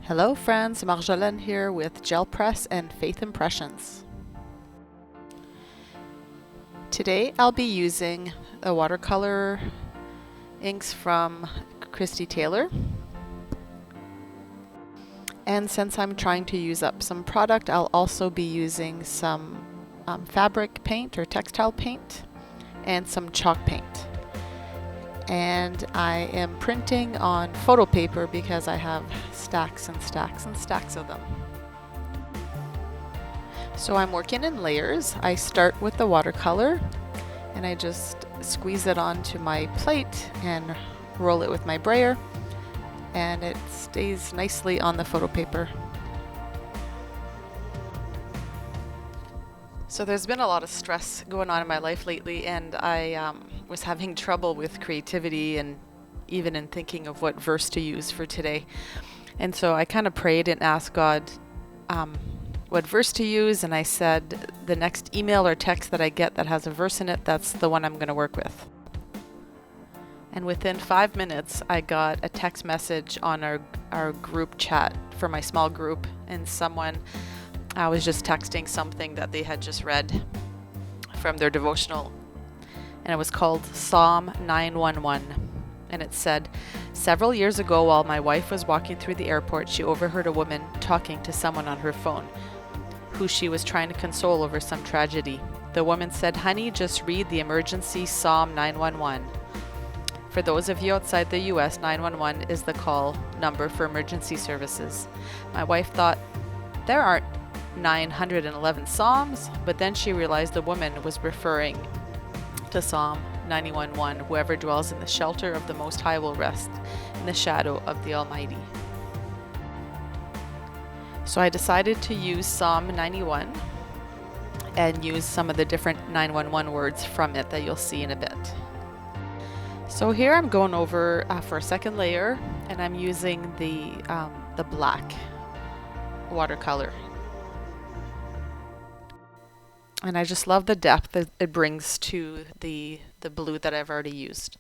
Hello friends, Marjolaine here with Gel Press and Faith Impressions. Today I'll be using a watercolor inks from Christy Taylor. And since I'm trying to use up some product, I'll also be using some fabric paint or textile paint and some chalk paint. And I am printing on photo paper because I have stacks and stacks and stacks of them. So I'm working in layers. I start with the watercolor and I just squeeze it onto my plate and roll it with my brayer, and it stays nicely on the photo paper. So there's been a lot of stress going on in my life lately, and I was having trouble with creativity and even in thinking of what verse to use for today. And so I kind of prayed and asked God what verse to use, and I said the next email or text that I get that has a verse in it, that's the one I'm going to work with. And within 5 minutes I got a text message on our group chat for my small group, and I was just texting something that they had just read from their devotional, and it was called Psalm 911, and it said, "Several years ago while my wife was walking through the airport, she overheard a woman talking to someone on her phone who she was trying to console over some tragedy. The woman said, 'Honey, just read the emergency Psalm 911. For those of you outside the US, 911 is the call number for emergency services. My wife thought, there aren't 911 Psalms, but then she realized the woman was referring to Psalm 91:1, whoever dwells in the shelter of the Most High will rest in the shadow of the Almighty. So I decided to use Psalm 91 and use some of the different 911 words from it that you'll see in a bit. So here I'm going over for a second layer, and I'm using the black watercolor. And I just love the depth that it brings to the blue that I've already used.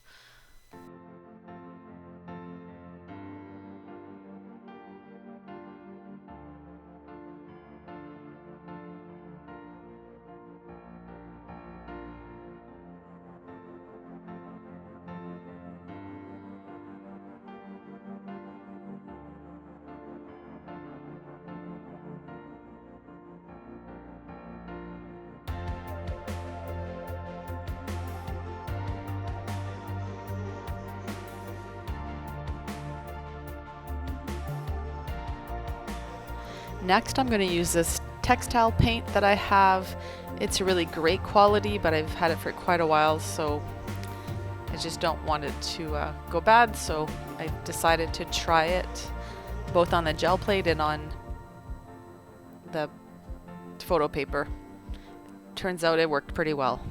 Next, I'm going to use this textile paint that I have. It's a really great quality, but I've had it for quite a while, so I just don't want it to go bad. So I decided to try it both on the gel plate and on the photo paper. Turns out it worked pretty well.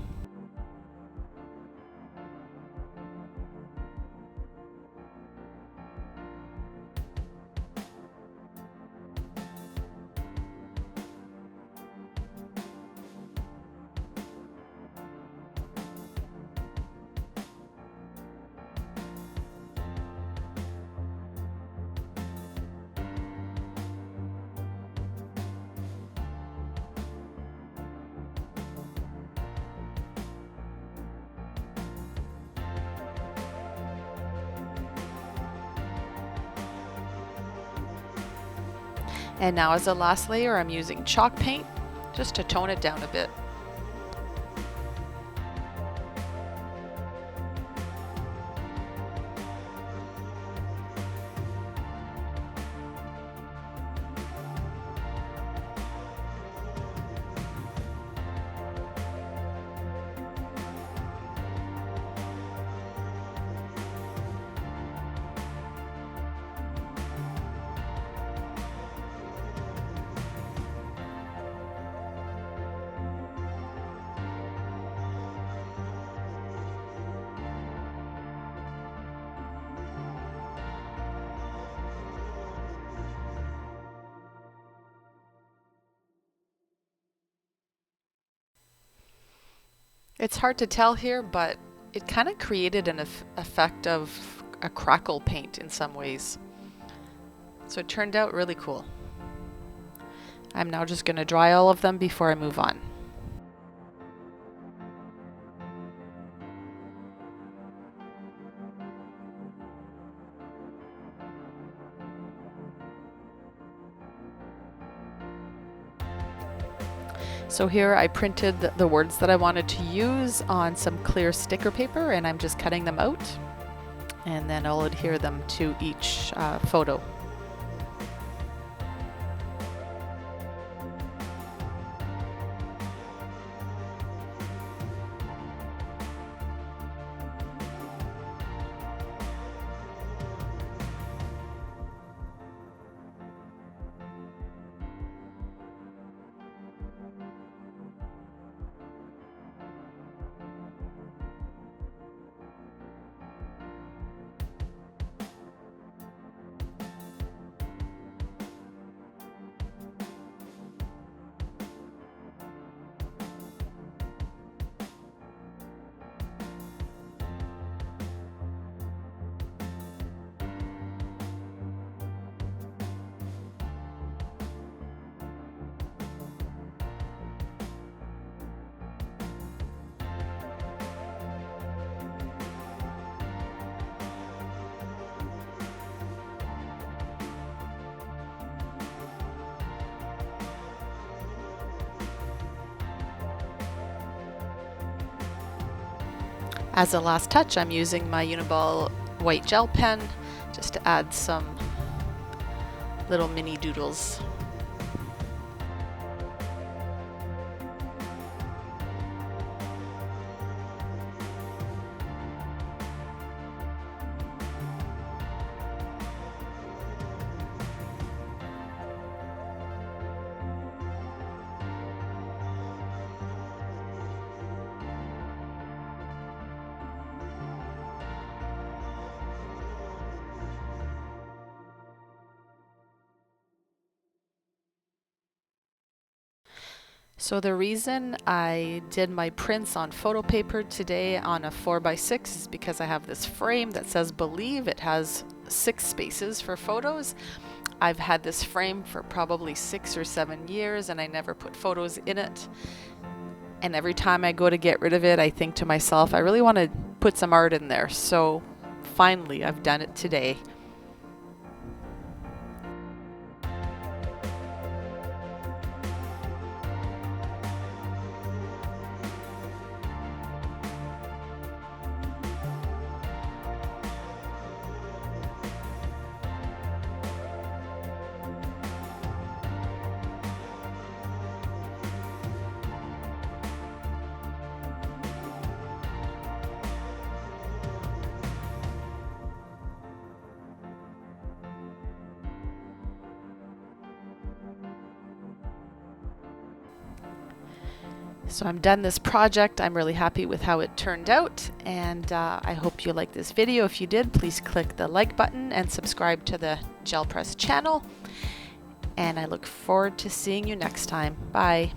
And now as the last layer, I'm using chalk paint just to tone it down a bit. It's hard to tell here, but it kind of created an effect of a crackle paint in some ways. So it turned out really cool. I'm now just going to dry all of them before I move on. So here I printed the words that I wanted to use on some clear sticker paper, and I'm just cutting them out, and then I'll adhere them to each photo. As a last touch, I'm using my Uniball white gel pen just to add some little mini doodles. So the reason I did my prints on photo paper today on a 4x6 is because I have this frame that says Believe. It has 6 spaces for photos. I've had this frame for probably 6 or 7 years and I never put photos in it. And every time I go to get rid of it, I think to myself, I really want to put some art in there. So finally, I've done it today. So I'm done this project. I'm really happy with how it turned out, and I hope you like this video. If you did, please click the like button and subscribe to the Gel Press channel. And I look forward to seeing you next time. Bye.